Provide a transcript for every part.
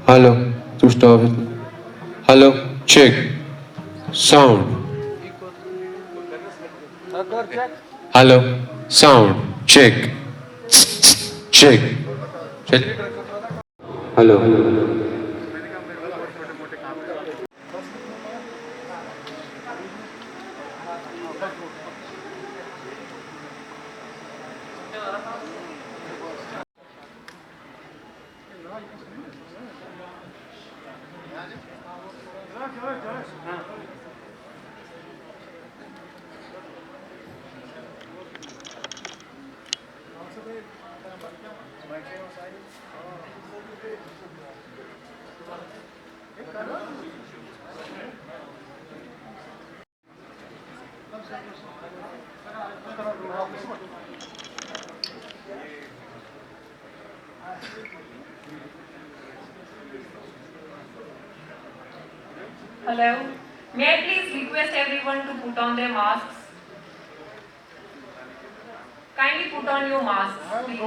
Hello, to stop it. Hello, check. Sound. Hello, sound. Check. Check. Check. Hello. Hello. May I please request everyone to put on their masks? Kindly put on your masks, please.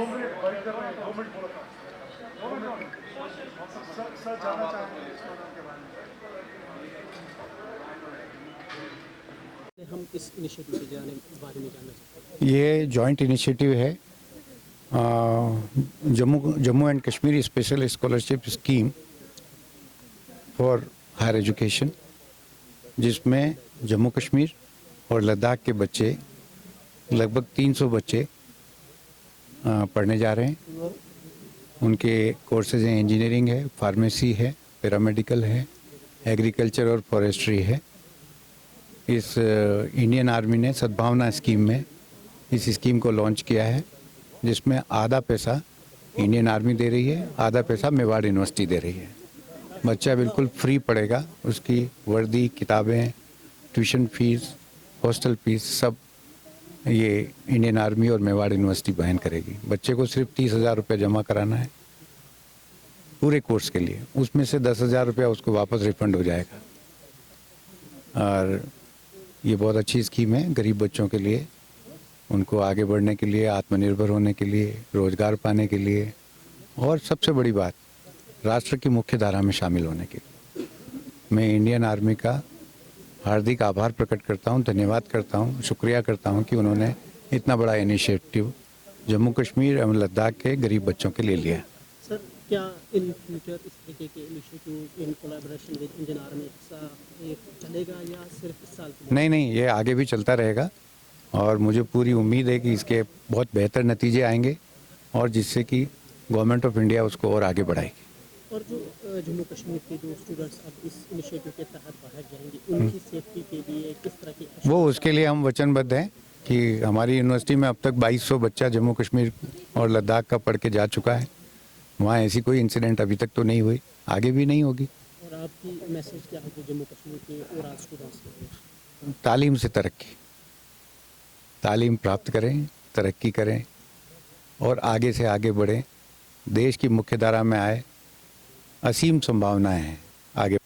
हम इस initiative के बारे में जानना चाहते हैं। ये joint initiative है Jammu and Kashmir special scholarship scheme for higher education, जिसमें जम्मू कश्मीर और लद्दाख के बच्चे लगभग 300 बच्चे पढ़ने जा रहे हैं। उनके कोर्सेज हैं, इंजीनियरिंग है, फार्मेसी है, पैरामेडिकल है, एग्रीकल्चर और फॉरेस्ट्री है। इस इंडियन आर्मी ने सद्भावना स्कीम में इस स्कीम को लॉन्च किया है, जिसमें आधा पैसा इंडियन आर्मी दे रही है, आधा पैसा मेवाड़ यूनिवर्सिटी दे रही है। बच्चा बिल्कुल फ्री पढ़ेगा, उसकी वर्दी, किताबें, ट्यूशन फीस, हॉस्टल फीस सब ये इंडियन आर्मी और मेवाड़ यूनिवर्सिटी वहन करेगी। बच्चे को सिर्फ 30,000 रुपये जमा कराना है पूरे कोर्स के लिए, उसमें से 10,000 रुपया उसको वापस रिफंड हो जाएगा। और ये बहुत अच्छी स्कीम है गरीब बच्चों के लिए, उनको आगे बढ़ने के लिए, आत्मनिर्भर होने के लिए, रोजगार पाने के लिए, और सबसे बड़ी बात राष्ट्र की मुख्य धारा में शामिल होने के लिए। मैं इंडियन आर्मी का हार्दिक आभार प्रकट करता हूं, धन्यवाद करता हूं, शुक्रिया करता हूं कि उन्होंने इतना बड़ा इनिशिएटिव जम्मू कश्मीर एवं लद्दाख के गरीब बच्चों के लिए लिया। सर, क्या इन फ्यूचर इस तरीके के initiative in collaboration with Indian army चलेगा या सिर्फ इस साल? नहीं, ये आगे भी चलता रहेगा और मुझे पूरी उम्मीद है कि इसके बहुत बेहतर नतीजे आएंगे और जिससे कि गवर्नमेंट ऑफ इंडिया उसको और आगे बढ़ाएगी। और जो जम्मू कश्मीर के जो स्टूडेंट्स अब इस इनिशिएटिव के तहत बाहर जाएंगे, उनकी सेफ्टी के लिए किस तरह की वो उसके लिए हम वचनबद्ध हैं कि हमारी यूनिवर्सिटी में अब तक 2200 बच्चा जम्मू कश्मीर और लद्दाख का पढ़ के जा चुका है। वहाँ ऐसी कोई इंसिडेंट अभी तक तो नहीं हुई, आगे भी नहीं होगी। और आपकी मैसेज क्या होगी जम्मू कश्मीर के और स्टूडेंट्स के? तालीम से तरक्की, तालीम प्राप्त करें, तरक्की करें और आगे से आगे बढ़ें, देश की मुख्य धारा में आए। असीम संभावनाएं हैं आगे।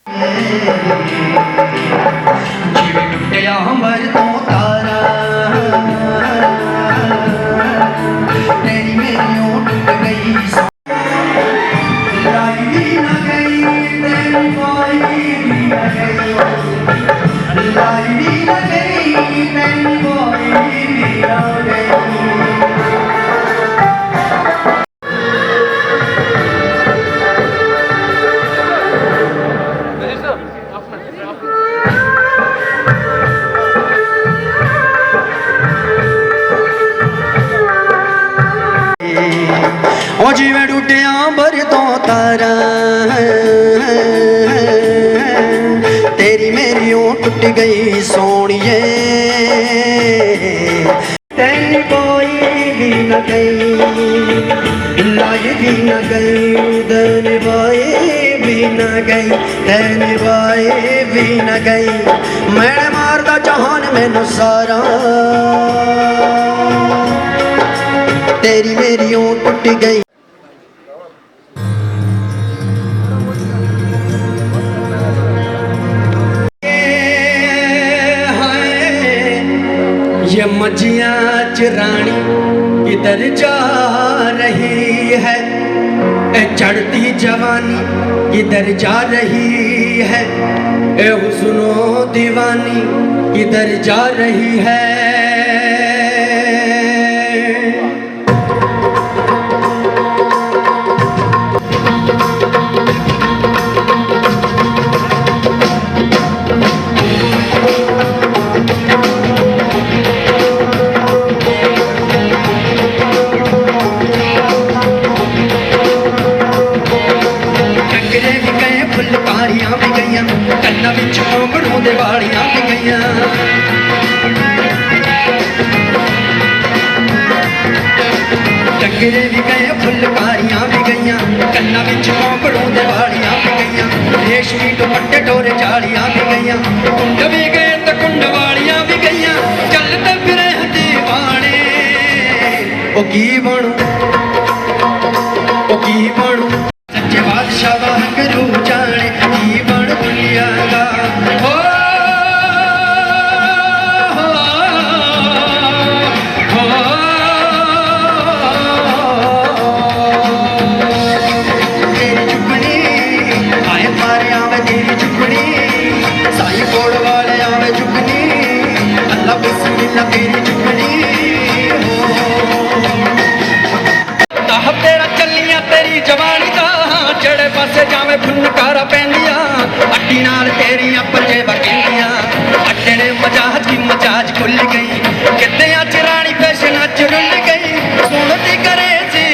तेरी मेरी ऊँ टुट गई सोनिए तेरी कोई भी न गई लाई भी न गई देने बाई भी न गई देने बाई भी न गई मैं मारदा जहान मैनू सारा तेरी मेरी ऊँ टुट गई ये मजिया चरानी किधर जा रही है ए चढ़ती जवानी किधर जा रही है ए हुस्नो दीवानी किधर जा रही है टकरे भी गए फुलकारियां भी गईयां कन्ना विच घुंघरू दे वालियां भी गईयां टकरे भी गए फुलकारियां भी गईयां कन्ना विच घुंघरू दे वालियां भी गईयां रेशमी दुपट्टे टोरे जालियां भी गईयां कुंड भी गए ते कुंड वालियां भी गईयां चलते फिरे दीवाने ओ की बनू ओ की बनू सच्चे बादशाह वाह करू जाने की बन दुनिया का हो तेरी चुपनी आए पारे आवे तेरी चुपनी साई कोड़ वाले आवे चुपनी अल्लाह बिस्मिल्लाह तेरी चुपनी हो तेरा चलिया तेरी जवानी दा ਜਿਹੜੇ ਪਾਸੇ ਜਾਵੇਂ ਫੁਨਕਾਰਾ ਪੈਂਦੀਆਂ ਅੱਡੀ ਨਾਲ ਤੇਰੀਆਂ ਪੰਜੇ ਵਗੀਆਂ ਅੱਡੇ ਨੇ ਮਜਾਜ ਦੀ ਮਜਾਜ ਖੁੱਲ ਗਈ ਕਿਤੇ ਅੱਜ ਰਾਣੀ ਫੈਸ਼ਨ ਅੱਜ ਰੁੱਲ ਗਈ ਸੁਣਦੀ ਕਰੇ ਸੀ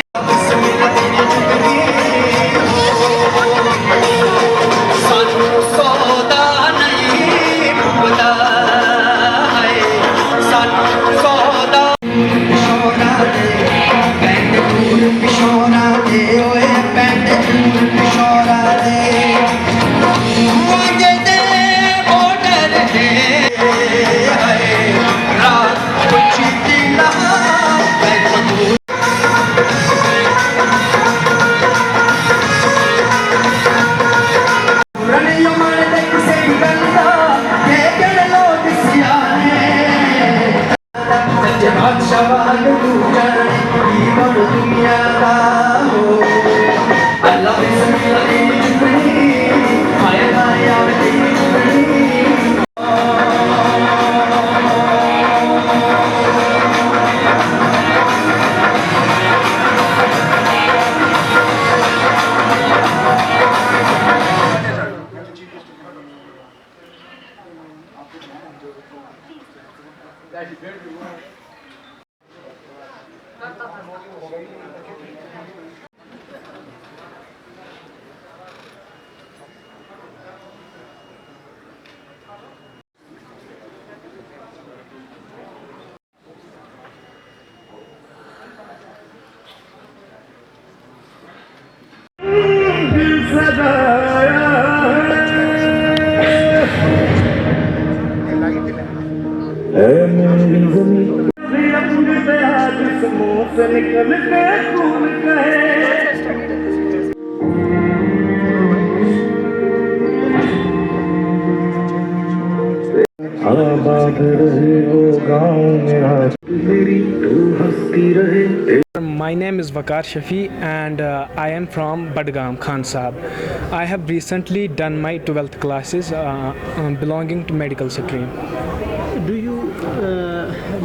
ਸਾਨੂੰ ਸੌਦਾ ਨਹੀਂ ਡੁੱਬਦਾ ਹੈ ਸਾਨੂੰ ਸੌਦਾ ਪਿਸ਼ੋਰਾ ਦੇ ਪੈਂਦੇ ਦੂਰ ਪਿਸ਼ੋਰਾ ਦੇ ਓਏ ਪੈਂਦੇ ਦੂਰ ਪਿਸ਼ੋਰਾ ਦੇ ਵਾਂਗੇ ਦੇ ਬੋਟਰ ਦੇ ਹਾਏ ਰਾਤ ਪੁੱਛੀ ਦਿਲਾ ਪੈਂਦੇ ਦੂਰ ਰਣਿਓ ਮਨ ਦੇ ਕਿਸੇ ਗੱਲ ਦਾ ਇਹ ਕਿਹੜੇ ਲੋਕ ਸਿਆਣੇ ਸੱਚੇ ਬਾਦਸ਼ਾਹ ਵਾਂਗੂ ਜਾਣੇ ਕੀ ਬਣ ਦੁਨੀਆ ਦਾ ਹੋ ਅੱਲਾ ਬਿਸਮਿਲ੍ਲਾ ਦੀ ਚੁਪਣੀ ਹਾਏ ਹਾਏ ਆਵੇ ਦੀ ਚੁਪਣੀ My name is Waqar Shafi and I am from Badgam, Khan Sahab. I have recently done my 12th classes belonging to medical stream. Do you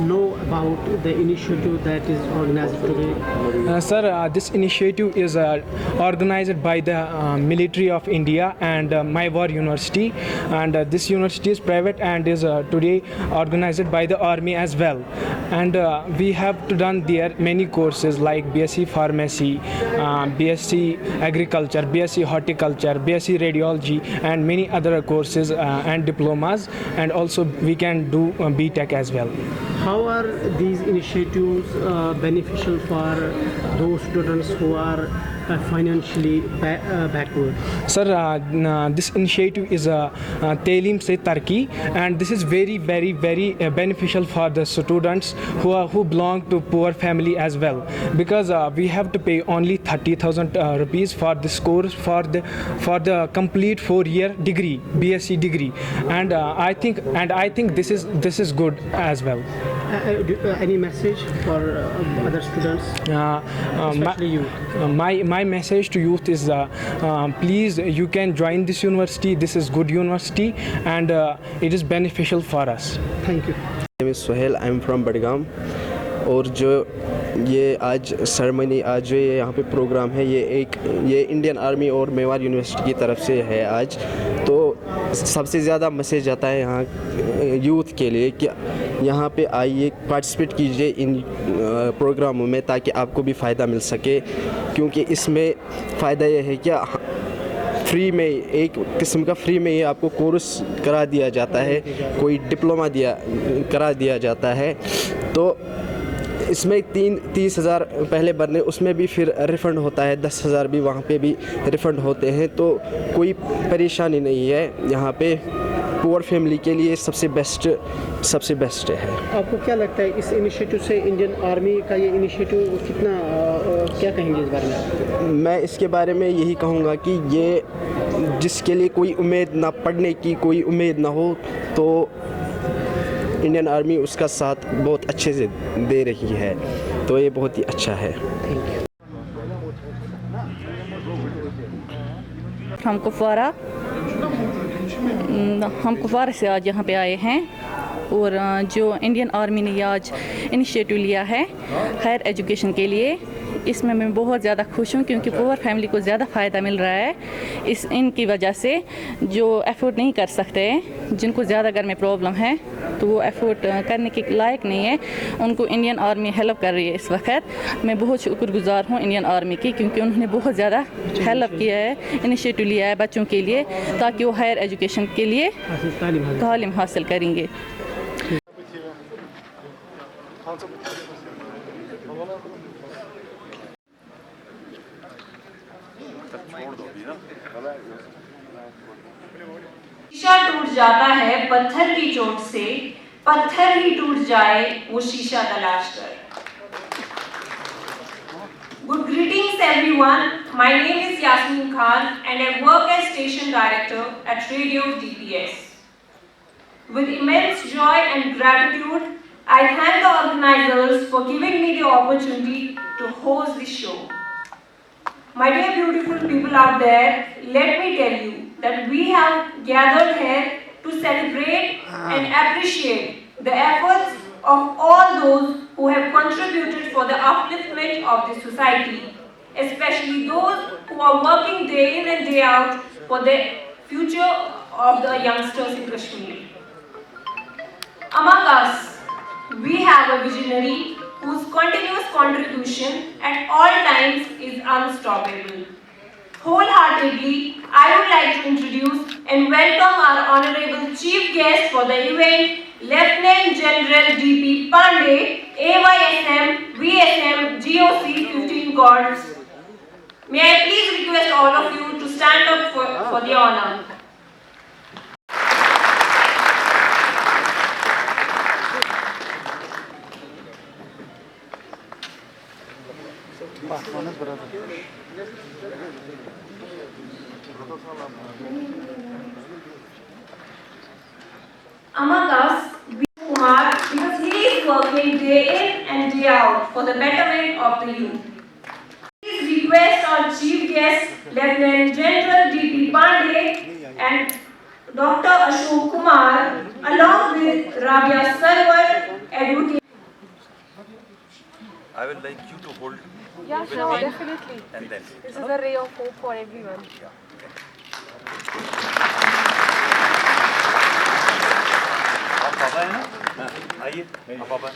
know about the initiative that is organized today? Sir, this initiative is organized by the military of India and Maiwar University, and this university is private and is today organized by the army as well. And we have to done there many courses like BSc Pharmacy, BSc Agriculture, BSc Horticulture, BSc Radiology, and many other courses and diplomas. And also we can do BTech as well. How are these initiatives beneficial for those students who are financially backward? Sir, this initiative is Talim Se Tarki, and this is very beneficial for the students who belong to poor family as well, because we have to pay only 30,000 rupees for this course for the complete 4-year degree, BSc degree, and I think this is good as well. Any message for other students, especially you? My message to youth is please, you can join this university. This is good university and it is beneficial for us. Thank you. My name is Suhail. I am from Badgam. और जो ये आज ceremony, आज जो ये यहाँ पे programme है, ये इंडियन आर्मी और मेवाड़ यूनिवर्सिटी की तरफ से है आज। तो सबसे ज़्यादा मैसेज आता है यहाँ यूथ के लिए कि यहाँ पे आइए, पार्टिसिपेट कीजिए इन प्रोग्रामों में, ताकि आपको भी फ़ायदा मिल सके। क्योंकि इसमें फ़ायदा ये है कि फ्री में, एक किस्म का फ्री में ये आपको कोर्स करा दिया जाता है, कोई डिप्लोमा करा दिया जाता है। तो इसमें 30,000 पहले भरने, उसमें भी फिर रिफ़ंड होता है, 10,000 भी वहाँ पे भी रिफ़ंड होते हैं। तो कोई परेशानी नहीं है यहाँ पे। पुअर फैमिली के लिए सबसे बेस्ट है। आपको क्या लगता है इस इनिशिएटिव से, इंडियन आर्मी का ये इनिशिएटिव कितना, क्या कहेंगे इस बारे में? मैं इसके बारे में यही कहूँगा कि ये जिसके लिए कोई उम्मीद ना, पढ़ने की कोई उम्मीद ना हो, तो इंडियन आर्मी उसका साथ बहुत अच्छे से दे रही है। तो ये बहुत ही अच्छा है। हम कुपवारा से आज यहाँ पे आए हैं, और जो इंडियन आर्मी ने आज इनिशिएटिव लिया है हायर एजुकेशन के लिए, इसमें मैं बहुत ज़्यादा खुश हूँ, क्योंकि पुअर फैमिली को ज़्यादा फ़ायदा मिल रहा है इनकी वजह से। जो अफोर्ड नहीं कर सकते, जिनको ज़्यादा घर में प्रॉब्लम है, तो वो अफोर्ड करने के लायक नहीं है, उनको इंडियन आर्मी हेल्प कर रही है इस वक्त। मैं बहुत शुक्रगुजार हूँ इंडियन आर्मी की, क्योंकि उन्होंने बहुत ज़्यादा हेल्प किया है, इनिशिएटिव लिया है बच्चों के लिए, ताकि वो हायर एजुकेशन के लिए तालीम हासिल करेंगे। शीशा टूट जाता है पत्थर की चोट से, पत्थर ही टूट जाए वो शीशा तलाश कर। Good greetings everyone. My name is Yasmin Khan and I work as station director at Radio DPS. With immense joy and gratitude, I thank the organizers for giving me the opportunity to host this show. My dear beautiful people out there, let me tell you that we have gathered here to celebrate and appreciate the efforts of all those who have contributed for the upliftment of the society, especially those who are working day in and day out for the future of the youngsters in Kashmir. Among us, we have a visionary whose continuous contribution at all times is unstoppable. Wholeheartedly, I would like to introduce and welcome our honorable chief guest for the event, Lieutenant General D.P. Pandey, AYSM, VSM, GOC 15 Corps. May I please request all of you to stand up for the honor. Among us, Kumar, because he is working day in and day out for the betterment of the youth. Please request our chief guest, Lieutenant General D.P. Pandey and Dr. Ashok Kumar, along with Rabia Sarwar, Advocate. I will like you to hold Yeah, with sure, me definitely. and then. This is a ray of hope for everyone. आप पापा है ना? हाँ, आइए आप पापा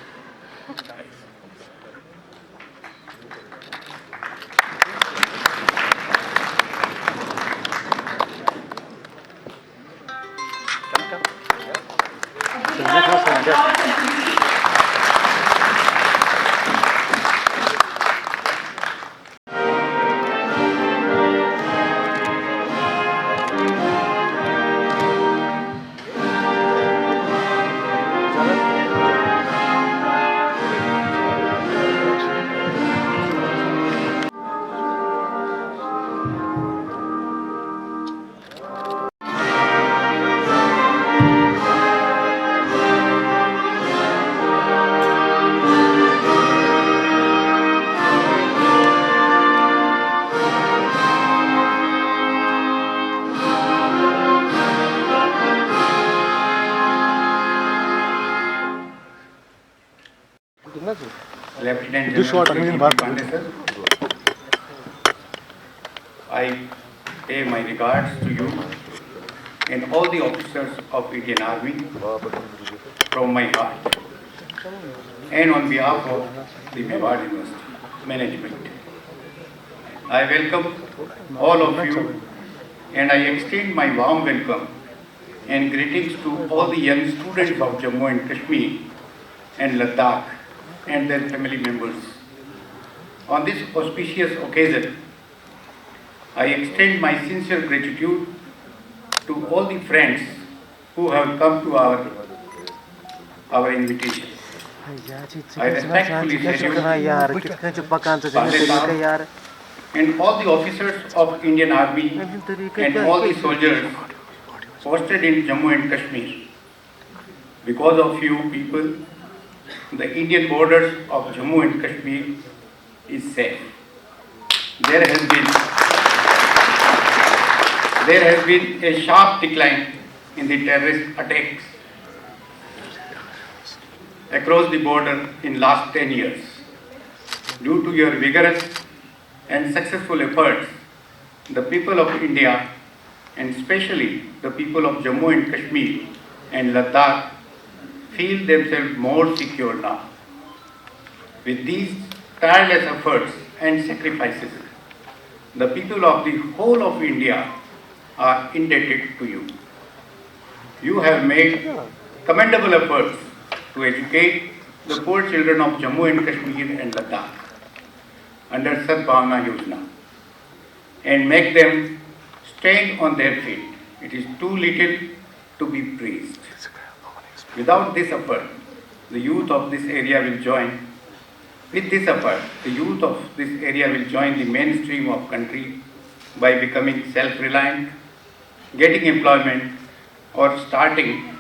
Lieutenant General Pandey, sir. I pay my regards to you and all the officers of Indian Army from my heart and on behalf of the Mewar University management. I welcome all of you and I extend my warm welcome and greetings to all the young students of Jammu and Kashmir and Ladakh and their family members. On this auspicious occasion, I extend my sincere gratitude to all the friends who have come to our invitation. I respectfully salute Pandey Sahab and all the officers of Indian Army and all the soldiers posted in Jammu and Kashmir. Because of you people, the Indian borders of Jammu and Kashmir is safe. There has been a sharp decline in the terrorist attacks across the border in last 10 years. Due to your vigorous and successful efforts, the people of India and especially the people of Jammu and Kashmir and Ladakh feel themselves more secure now. With these tireless efforts and sacrifices, the people of the whole of India are indebted to you. You have made commendable efforts to educate the poor children of Jammu and Kashmir and Ladakh under Sadbhavna Yojana and make them stand on their feet. It is too little to be praised. Without this effort, the youth of this area will join. With this effort, the youth of this area will join the mainstream of country by becoming self-reliant, getting employment, or starting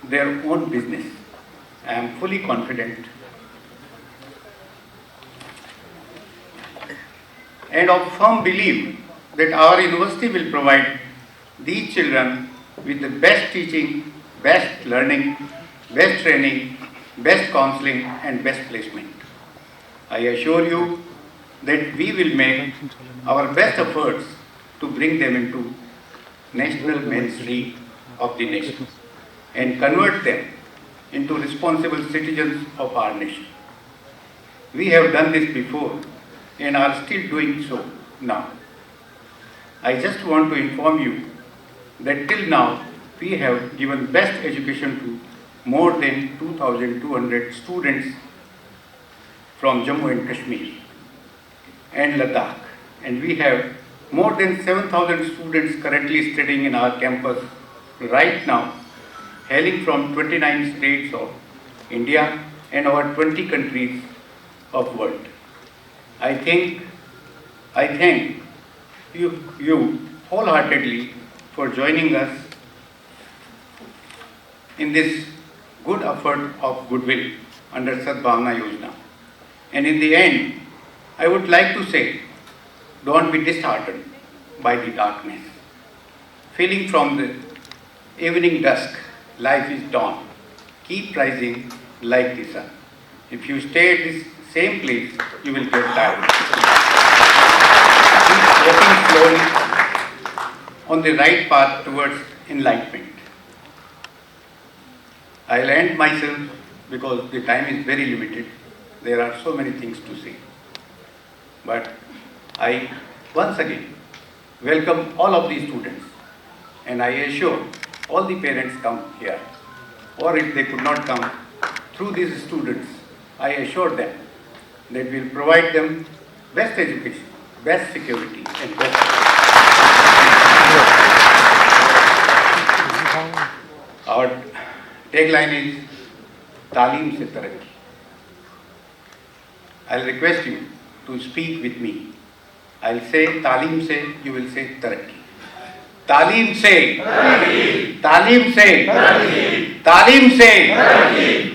their own business. I am fully confident and of firm belief that our university will provide these children with the best teaching, best learning, best training, best counseling and best placement. I assure you that we will make our best efforts to bring them into national mainstream of the nation and convert them into responsible citizens of our nation. We have done this before and are still doing so now. I just want to inform you that till now we have given best education to more than 2,200 students from Jammu and Kashmir and Ladakh, and we have more than 7,000 students currently studying in our campus right now, hailing from 29 states of India and over 20 countries of world. I thank you wholeheartedly for joining us in this good effort of goodwill under Sadbhavna Yojana. And in the end, I would like to say, don't be disheartened by the darkness. Feeling from the evening dusk, life is dawn. Keep rising like the sun. If you stay at this same place, you will get tired. Keep walking slowly on the right path towards enlightenment. I'll end myself because the time is very limited. There are so many things to say. But I once again welcome all of these students, and I assure all the parents come here, or if they could not come, through these students, I assure them that we will provide them best education, best security, and best. Our tagline is Talim se Tarakki. I'll request you to speak with me. I'll say Talim se, you will say Tarakki. Talim se, Talim se, Talim se,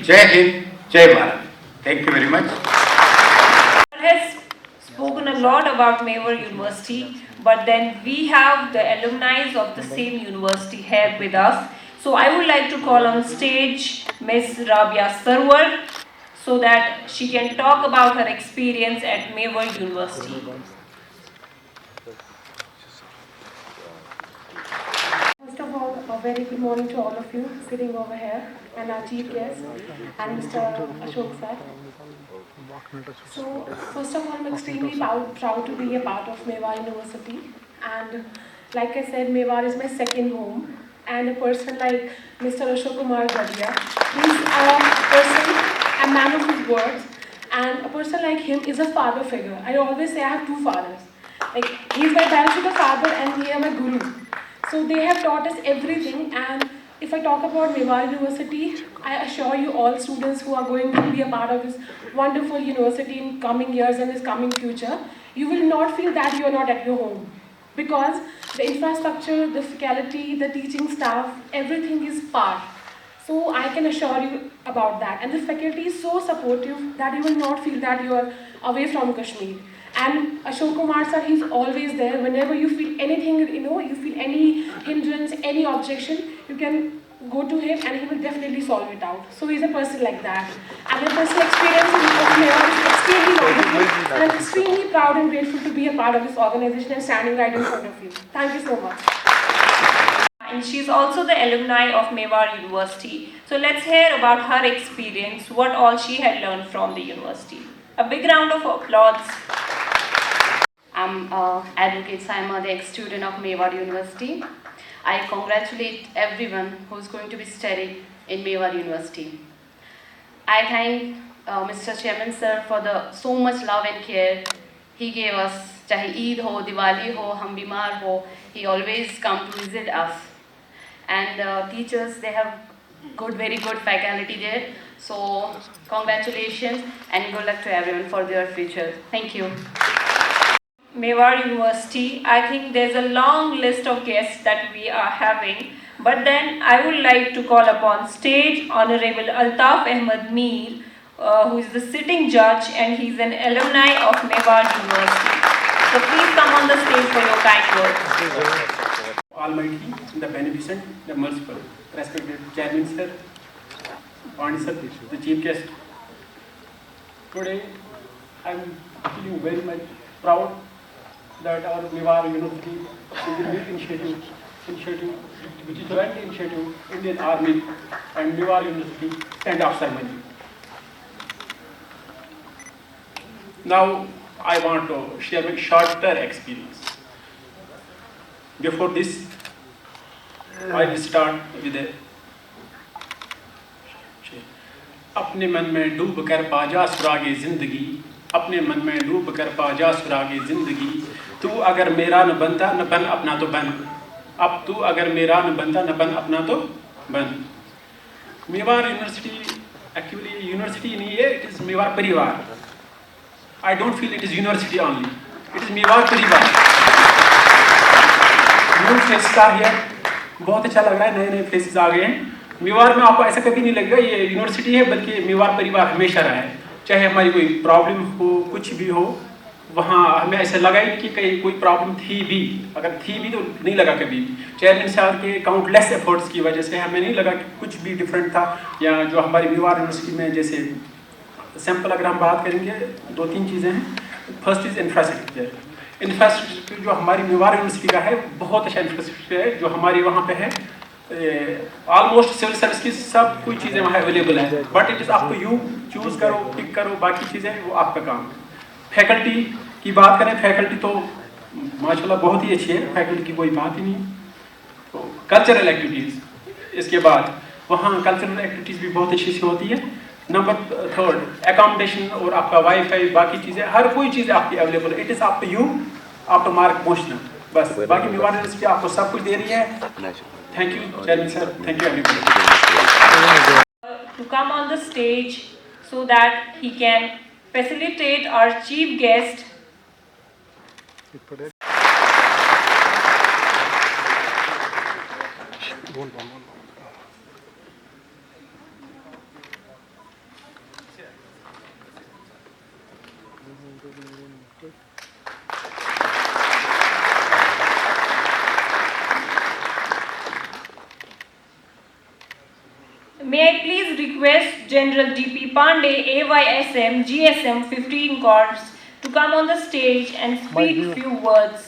Jai Hind, Jai Bharat. Thank you very much. Has spoken a lot about Mewar University, but then we have the alumni of the same university here with us. So I would like to call on stage Ms. Rabia Sarwar so that she can talk about her experience at Mewar University. First of all, a very good morning to all of you sitting over here, and our chief guest, and Mr. Ashok sir. So, first of all, I'm extremely proud to be a part of Mewar University, and like I said, Mewar is my second home, and a person like Mr. Ashok Kumar Gadia, he's a person, a man of his words, and a person like him is a father figure. I always say I have two fathers. Like, he's my biological father and he is my guru. So they have taught us everything, and if I talk about Mewar University, I assure you all students who are going to be a part of this wonderful university in coming years and this coming future, you will not feel that you are not at your home. Because the infrastructure, the faculty, the teaching staff, everything is par. So I can assure you about that. And the faculty is so supportive that you will not feel that you are away from Kashmir. And Ashok Kumar sir, he's always there. Whenever you feel anything, you feel any hindrance, any objection, you can go to him and he will definitely solve it out. So he's a person like that. And the personal experience of Mewar is extremely wonderful. And I'm extremely proud and grateful to be a part of this organization and standing right in front of you. Thank you so much. And she's also the alumni of Mewar University. So let's hear about her experience, what all she had learned from the university. A big round of applause. I'm Advocate Saima, the ex-student of Mewar University. I congratulate everyone who's going to be studying in Mewar University. I thank Mr. Chairman sir for the so much love and care he gave us. Chahe Eid ho, Diwali ho, hum bimar ho, he always come to visit us. And teachers, they have very good faculty there. So congratulations and good luck to everyone for their future. Thank you. Mewar University, I think there's a long list of guests that we are having, but then I would like to call upon stage Honorable Altaf Ahmed Mir, who is the sitting judge and he's an alumni of Mewar University. So please come on the stage for your kind words. Almighty, the Beneficent, the Merciful, respected Chairman sir, Pani sir, the Chief Guest. Today, I am feeling very much proud that our Mewar University is a big initiative, which is joint initiative, Indian Army and Mewar University stand-off ceremony. Now, I want to share my shorter experience. Before this, I will start with a अपने मन में डूब कर पाजा सुरागे जिंदगी, अपने मन में डूब कर पाजा सुरागे जिंदगी, तू अगर मेरा न बनता न बन अपना तो बन, अब तू अगर मेरा न बनता न बन अपना तो बन. मेवाड़ यूनिवर्सिटी actually university नहीं है, it is मेवाड़ परिवार. I don't feel it is university only, it is Mewar परिवार. New faces are here, बहुत अच्छा लग रहा है, नए नए faces आ गए हैं. मेवाड़ में आपको ऐसा कभी नहीं लगेगा ये यूनिवर्सिटी है, बल्कि मेवाड़ परिवार हमेशा रहा है. चाहे हमारी कोई प्रॉब्लम हो, कुछ भी हो, वहाँ हमें ऐसा लगा ही कि कहीं कोई प्रॉब्लम थी भी, अगर थी भी तो नहीं लगा कभी. चेयरमैन साहब के काउंटलेस एफर्ट्स की वजह से हमें नहीं लगा कि कुछ भी डिफरेंट था, या जो हमारी मेवाड़ यूनिवर्सिटी में जैसे सिंपल अगर हम बात करेंगे 2-3 चीज़ें हैं. First is infrastructure. इंफ्रास्ट्रक्चर जो हमारी मेवाड़ यूनिवर्सिटी का है बहुत अच्छा इंफ्रास्ट्रक्चर है जो हमारी वहाँ पे है. ऑलमोस्ट सिविल सर्विस की सब कोई चीज़ें वहाँ अवेलेबल हैं. But it is up to you, choose करो, पिक करो, बाकी चीज़ें वो आपका काम. फैकल्टी की बात करें, फैकल्टी तो माशाल्लाह बहुत ही अच्छी है, फैकल्टी की कोई बात ही नहीं. तो कल्चरल एक्टिविटीज़, इसके बाद वहाँ कल्चरल एक्टिविटीज़ भी बहुत अच्छी सी होती है. नंबर थर्ड एकोमोडेशन और आपका वाईफाई, बाकी चीज़ें, हर कोई चीज़ आपकी अवेलेबल है. It is up to you, आप टू मार्क क्वेश्चन. बस बाकी मेवाड़ यूनिवर्सिटी आपको सब कुछ दे रही है. Thank you chairman sir, thank you everybody. To come on the stage so that he can facilitate our chief guest. May I please request General D.P. Pandey, AYSM, GSM 15 Corps to come on the stage and speak few words.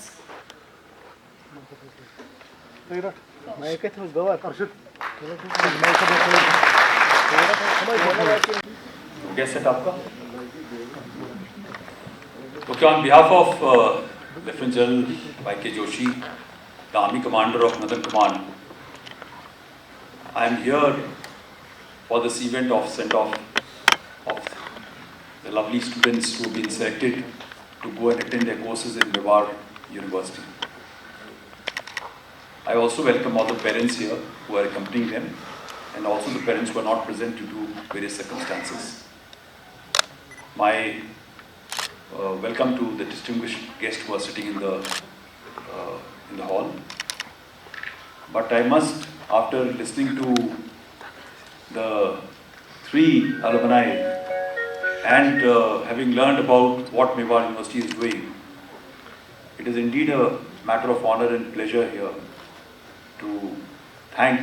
Guest set आपका. Okay, on behalf of Lieutenant General Y.K. Joshi, the Army Commander of Northern Command, I am here for this event of send-off of the lovely students who have been selected to go and attend their courses in Mewar University. I also welcome all the parents here who are accompanying them, and also the parents who are not present due to various circumstances. My welcome to the distinguished guests who are sitting in the hall. But I must, after listening to the three alumni and having learned about what Mewar University is doing, it is indeed a matter of honor and pleasure here to thank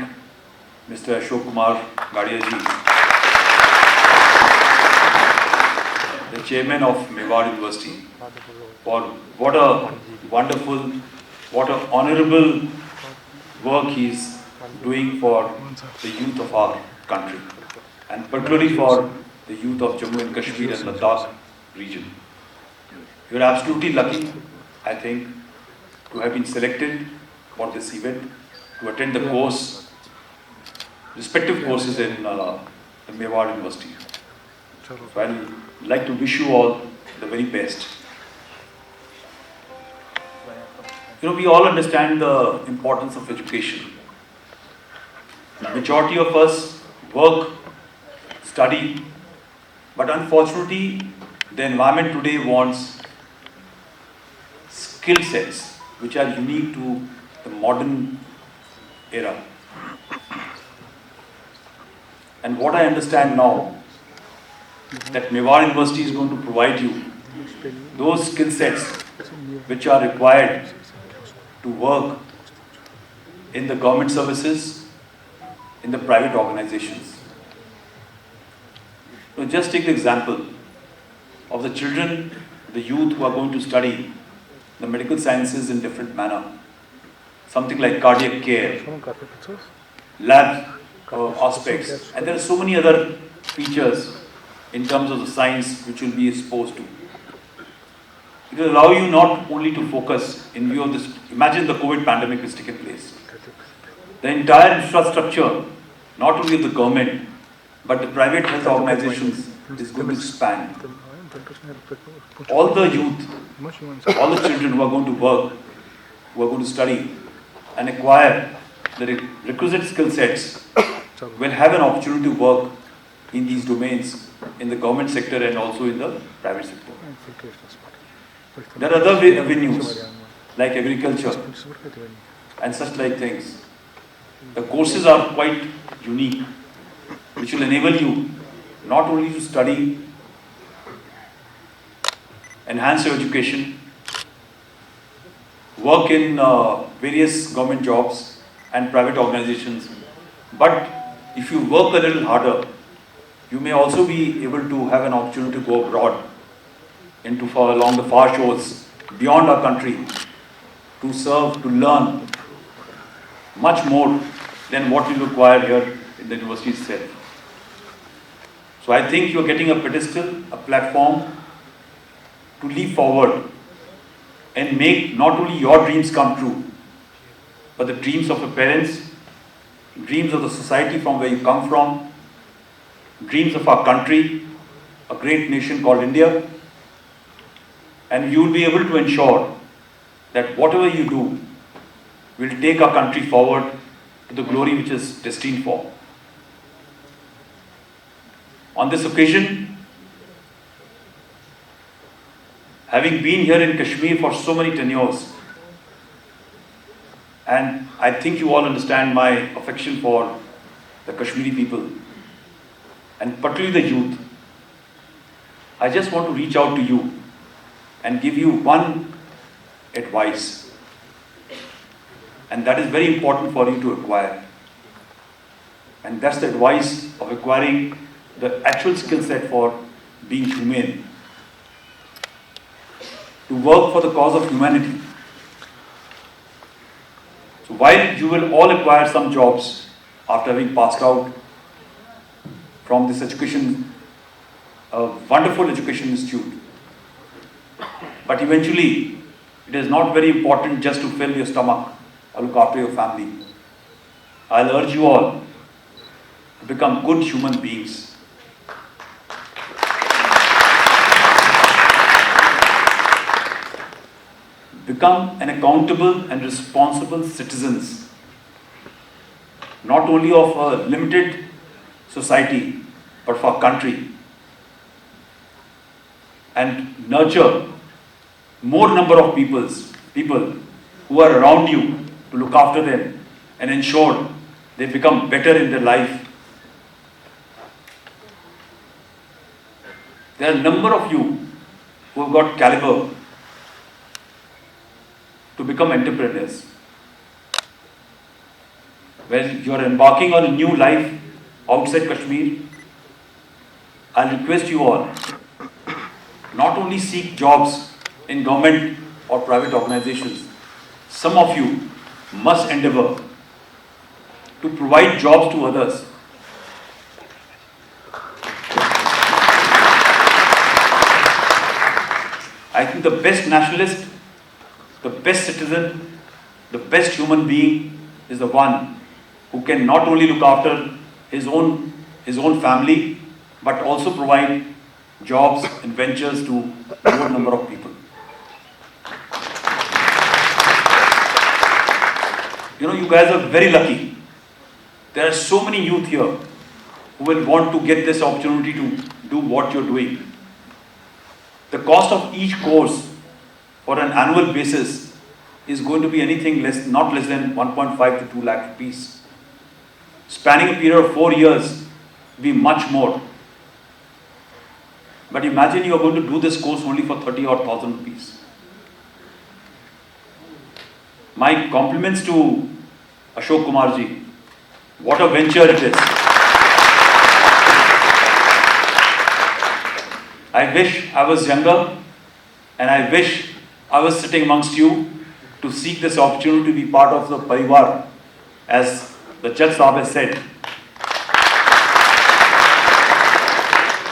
Mr. Ashok Kumar Gadia ji, the chairman of Mewar University, for what a wonderful, what a honorable work he is doing for the youth of our country, and particularly for the youth of Jammu and Kashmir and Ladakh region. You are absolutely lucky, I think, to have been selected for this event, to attend the course, respective courses in the Mewar University. So I would like to wish you all the very best. You know, we all understand the importance of education. The majority of us work, study, but unfortunately, the environment today wants skill sets which are unique to the modern era. And what I understand now, that Mewar University is going to provide you those skill sets which are required to work in the government services, in the private organizations. So just take the example of the children, the youth who are going to study the medical sciences in different manner. Something like cardiac care, lab aspects, and there are so many other features in terms of the science which will be exposed to. It will allow you not only to focus in view of this. Imagine the COVID pandemic has taken place. The entire infrastructure, not only of the government, but the private health organizations, is going to expand. All the youth, all the children who are going to work, who are going to study and acquire the requisite skill sets, will have an opportunity to work in these domains in the government sector and also in the private sector. There are other avenues like agriculture and such like things. The courses are quite unique, which will enable you not only to study, enhance your education, work in various government jobs and private organizations, but if you work a little harder, You may also be able to have an opportunity to go abroad along the far shores beyond our country to serve, to learn much more than what you require here in the university itself. So I think you're getting a pedestal, a platform to leap forward and make not only your dreams come true, but the dreams of your parents, dreams of the society from where you come from, dreams of our country, a great nation called India, and you will be able to ensure that whatever you do will take our country forward to the glory which is destined for. On this occasion, having been here in Kashmir for so many tenures, and I think you all understand my affection for the Kashmiri people, and particularly the youth, I just want to reach out to you and give you one advice, and that is very important for you to acquire. And that's the advice of acquiring the actual skill set for being humane, to work for the cause of humanity. So while you will all acquire some jobs after having passed out from this education, a wonderful education institute, but eventually it is not very important just to fill your stomach or look after your family. I'll urge you all to become good human beings. Become an accountable and responsible citizens, not only of a limited society, but for our country. And nurture more number of people who are around you to look after them and ensure they become better in their life. There are a number of you who have got caliber to become entrepreneurs. When you are embarking on a new life outside Kashmir, I'll request you all not only seek jobs in government or private organizations, some of you must endeavor to provide jobs to others. I think the best nationalist, the best citizen, the best human being is the one who can not only look after his own family, but also provide jobs and ventures to a more number of people. You know, you guys are very lucky. There are so many youth here who will want to get this opportunity to do what you're doing. The cost of each course for an annual basis is going to be anything not less than 1.5 to 2 lakh rupees. Spanning a period of 4 years will be much more. But imagine you are going to do this course only for 30,000 rupees. My compliments to Ashok Kumar ji. What a venture it is. I wish I was younger, and I wish I was sitting amongst you to seek this opportunity to be part of the Parivar, as the Judge Sahab has said.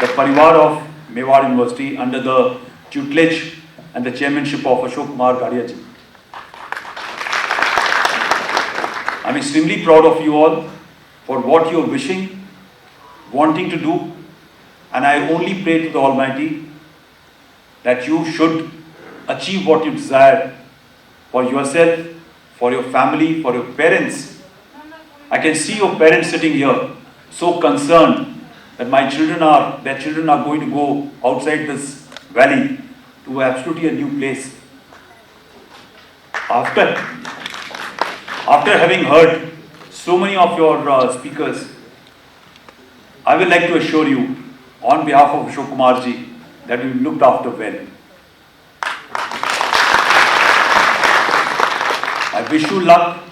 The Parivar of Mewar University under the tutelage and the chairmanship of Ashok Kumar Gadia ji. I'm extremely proud of you all for what you're wishing, wanting to do, and I only pray to the Almighty that you should achieve what you desire for yourself, for your family, for your parents. I can see your parents sitting here so concerned that their children are going to go outside this valley to absolutely a new place. After having heard so many of your speakers, I would like to assure you on behalf of Ashok Kumar ji that you looked after well. I wish you luck,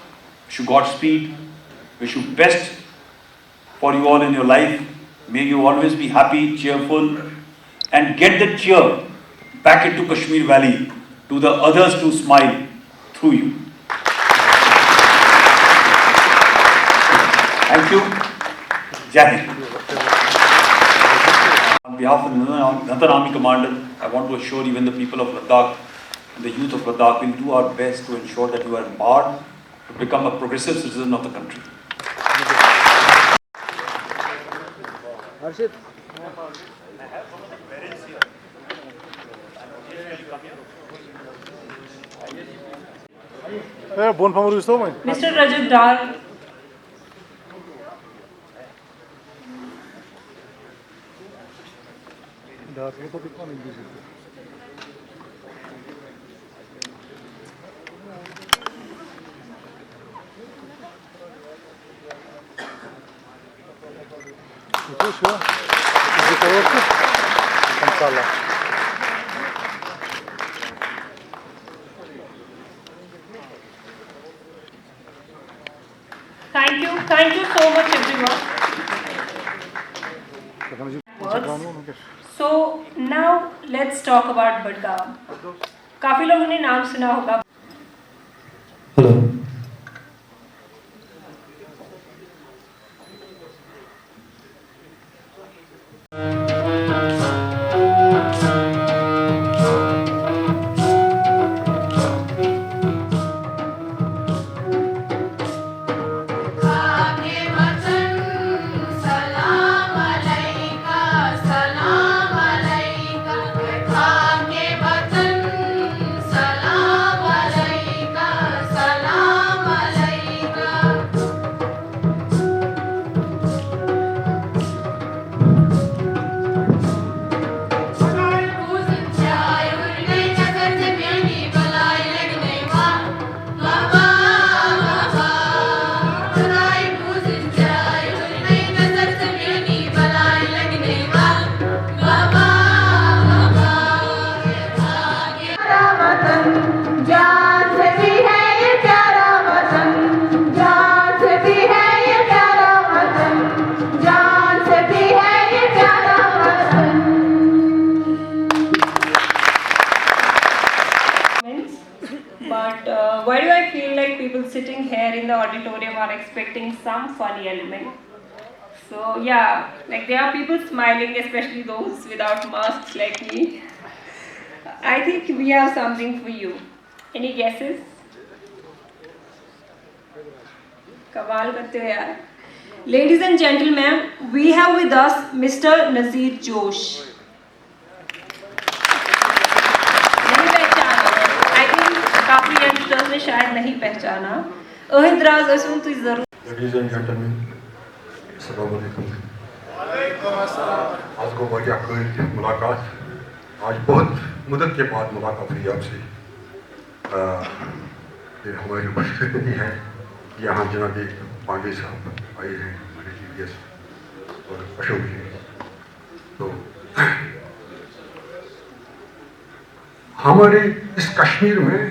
wish you Godspeed, wish you best for you all in your life, May you always be happy, cheerful, and get the cheer back into Kashmir Valley to the others to smile through you. Thank you. Jai Hind. On behalf of the Northern Army Commander, I want to assure even the people of Ladakh, the youth of Ladakh, will do our best to ensure that you are empowered to become a progressive citizen of the country. Mr. Rajat Dar. Thank you so much everyone. So now let's talk about Budgam. काफी लोगों ने नाम सुना होगा. Hello Why do I feel like people sitting here in the auditorium are expecting some funny element? So yeah, like there are people smiling, especially those without masks like me. I think we have something for you. Any guesses? Kamal करते हो यार. Ladies and gentlemen, we have with us Mr. Nazir Josh. काफी youngsters ने शायद नहीं पहचाना. अहिंद्राज असुन तो जरूर. Ladies and gentlemen, अस्सलाम वालेकुम. आज को बड़ी अकल मुलाकात. आज बहुत मुद्दत के बाद मुलाकात हुई आपसे. ये हमारी उपस्थिति है. यहाँ जनाब पांडे साहब आए हैं, हमारे जीपीएस और अशोक जी. तो हमारे इस कश्मीर में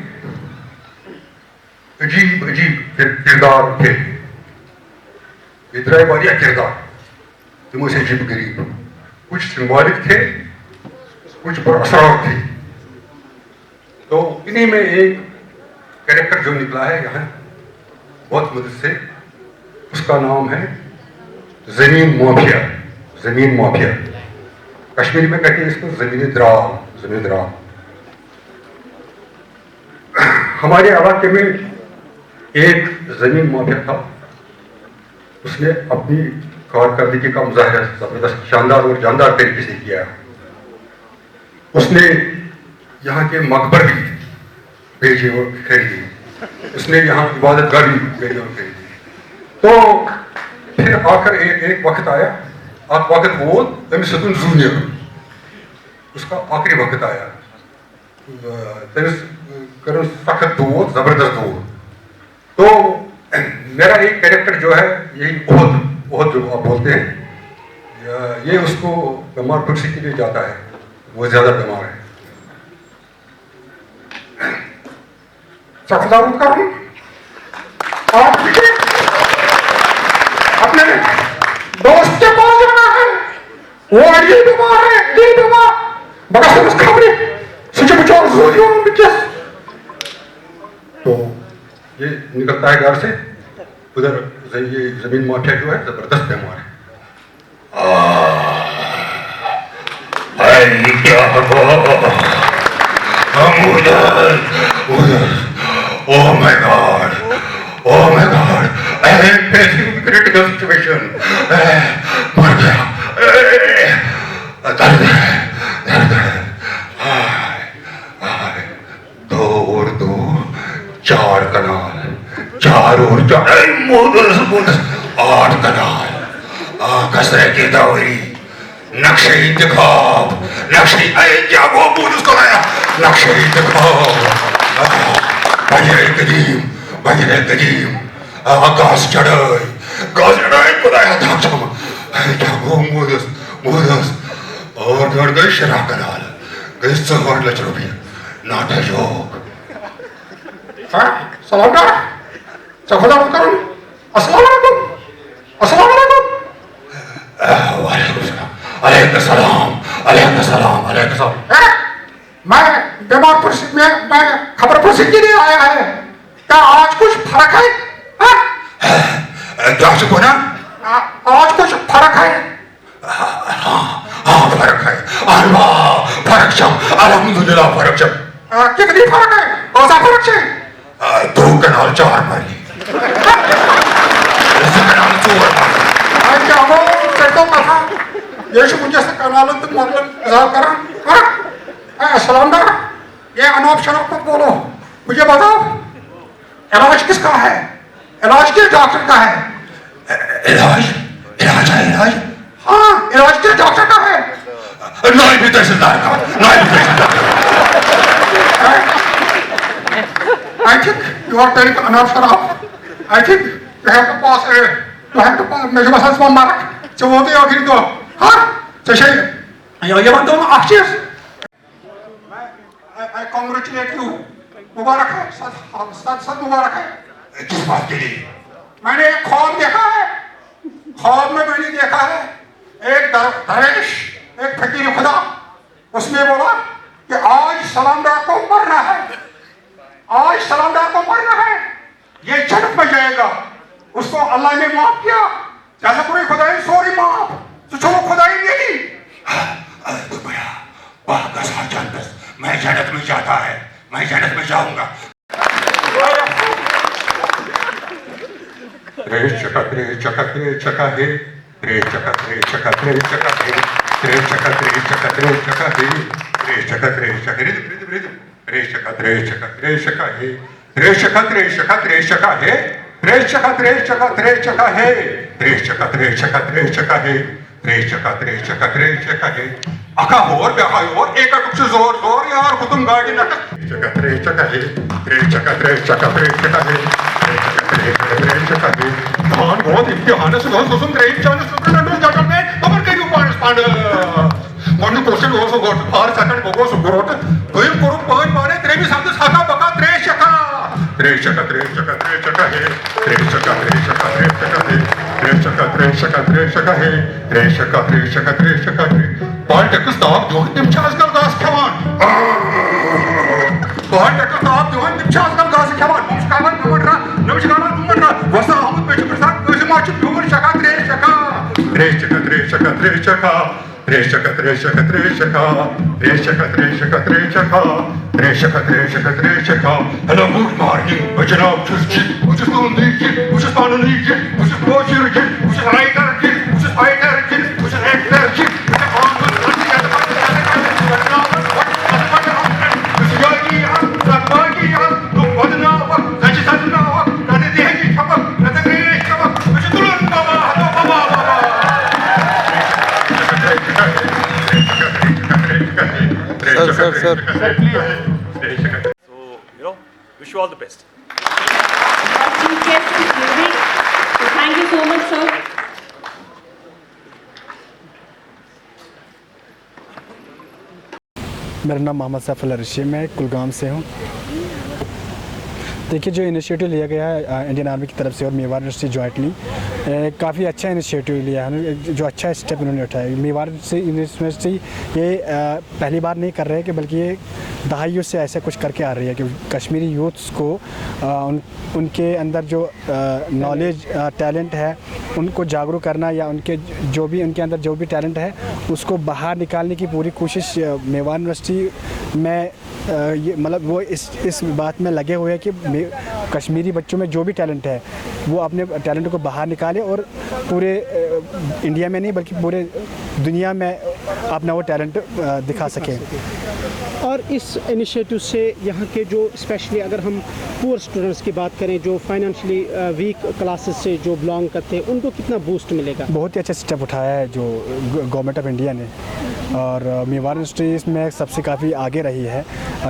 अजीब अजीब किरदार थे. इतने बढ़िया किरदार तुम से अजीब गरीब. कुछ सिंबॉलिक थे, कुछ बरअसरार थे. तो इन्हीं में एक कैरेक्टर जो निकला है यहाँ बहुत मदद से, उसका नाम है जमीन माफिया. जमीन माफिया कश्मीरी में कहते हैं इसको जमीन दराल. जमीन दराल. हमारे इलाके में एक जमीन माफिया था. उसने अपनी कारकर्दगी का मुजाहरा जबरदस्त शानदार और जानदार तरीके से किया. उसने यहाँ के मकबर भी भेजे और खरीदे. उसने यहाँ इबादत गाह भी भेजे और खरीदी. तो फिर आकर एक वक्त आया. आप वक्त वो तमिस जूनियर उसका आखिरी वक्त आया. तमिस करो सख्त दौर, जबरदस्त दौर. तो मेरा एक कैरेक्टर जो है यही बहुत जो आप बोलते हैं, ये उसको बीमार पुरसी के लिए जाता है. वो ज्यादा बीमार है. सफलावत करूं आप अपने दोस्त के पास जाना है. और ये बीमार है, ये बीमार बड़ा समझ खबरें सच बचाओ जोरियों में क्या। तो ये निकलता है घर से, उधर ये जमीन माफिया जो है जबरदस्त बीमार है। क्या उधर उधर, oh my god, I am facing critical situation, मर गया, दर्द है, दो और दो, चार कनाल, चार और चार, मोदस, 8 कनाल, कसरे की दवाई, नक्शे इंतखाब, नक्शे, क्या वो बोल उसको लाया, नक्शे इंतखाब, बजरे कदीम, आकाश चढ़ाई, खुदाया धाक्षम, क्या वो मोदस, और धड़ गई शरा कनाल, गई 100 लाख रुपये, नाटा योग, सलाम डार, खुदा करूं, अस्सलाम वालेकुम, अलैकुम सलाम, मैं बीमार मैं खबर पुरसी के लिए आया है, क्या आज कुछ फर्क है? डॉक्टर को ना आज कुछ फर्क है? हाँ फर्क है, अल्लाह फर्क छम, अल्हम्दुलिल्लाह फर्क छम। कितनी फर्क है? कौन सा फर्क है? 2 कनाल 4 मारी, 2 कनाल 4 मारी, क्या वो कहता था ये मुझे से कनाल तो मतलब हिसाब करा। सलामदार, ये अनोप शराब मत बोलो, मुझे बताओ इलाज किसका है? इलाज किस डॉक्टर का है? इलाज हाँ, इलाज किस डॉक्टर का है? नाइब तहसीलदार का, I think you are telling enough शराब, I think you have to pass मेरे पास वो मार्क चौथे आखिर तो हाँ चशे ये बात तो आशीष I congratulate you, मुबारक है, सद मुबारक है। किस बात के लिए? मैंने एक ख्वाब देखा है, ख्वाब में मैंने देखा है एक दरवेश, एक फकीर खुदा, उसने बोला कि आज सलामदार को मरना है, आज सलामदार को मरना है, ये जन्नत में जाएगा। उसको अल्लाह ने माफ किया, जैसे पूरी खुदाई सॉरी माफ, तो चलो खुदाई नहीं मैं जन्नत में जाता है, मैं जन्नत में जाऊंगा। रे चका हे, रे चका हे, रे चका हे, रे चका हे, रे चका हे, रे चका हे, रे चका हे, रे चका हे, रे चका हे, रे चका हे, रे चका हे, रे चका हे, रे चका हे, रे चका हे, रे चका हे, रे चका हे, रे चका हे, रे चका हे, रे चका हे, अका होर बेहा होर एक कुछ जोर जोर यार खुदम गाड़ी नक रे चका हे, रे चका हे, रे चका हे, रे चका हे, धान बहुत इम्तिहान से बहुत सुसुम रे चांस सुपरडो जगह में अमर करियो पांच पांड one question also got 4 second go so got going करो पांच मारे तेरे भी साथ साका बका रे चका हे, रे चका हे, रे चका हे, रे चका हे, रे चका हे, रे चका हे, Politics stop doing them charge gal gas come on. Politics stop doing them charge gal gas come on. Namaskar numara. Wasa Ahmed Bashir Prasad kuch march numar shaka tre shaka. Tre shaka tre shaka tre shaka. Tre shaka tre shaka tre shaka. Tre shaka tre shaka tre shaka. Tre shaka tre shaka tre shaka. Hello good morning. Janab Chuski, which is Lundi, which is Panani, which is Boshir, which is Riker, which is Fighter, which is Hector, Sir, please. So, wish you all the best. Chief guest is leaving. So thank you so much, sir. मेरा नाम मोहम्मद सैफुल अर्शी, मैं कुलगाम से हूँ। देखिए, जो initiative लिया गया है इंडियन आर्मी की तरफ से और मेवाड़ यूनिवर्सिटी जॉइंटली काफ़ी अच्छा इनिशिएटिव लिया है, जो अच्छा स्टेप उन्होंने उठाया। मेवाड़ यूनिवर्सिटी ये पहली बार नहीं कर रहे हैं कि बल्कि ये दहाइयों से ऐसा कुछ करके आ रही है कि कश्मीरी यूथ्स को उनके अंदर जो नॉलेज टैलेंट है उनको जागरूक करना, या उनके जो भी उनके अंदर जो भी टैलेंट है उसको बाहर निकालने की पूरी कोशिश मेवाड़ यूनिवर्सिटी में ये मतलब वो इस बात में लगे हुए हैं कि कश्मीरी बच्चों में जो भी टैलेंट है वो अपने टैलेंट को बाहर निकाले और पूरे इंडिया में नहीं बल्कि पूरे दुनिया में अपना वो टैलेंट दिखा सके। और इस इनिशिएटिव से यहाँ के जो स्पेशली अगर हम पुअर स्टूडेंट्स की बात करें, जो फाइनेंशियली वीक क्लासेस से जो बिलोंग करते हैं, उनको कितना बूस्ट मिलेगा? बहुत ही अच्छा स्टेप उठाया है जो गवर्नमेंट ऑफ इंडिया ने, और मेवाड़ यूनिवर्सिटी इसमें सबसे काफ़ी आगे रही है।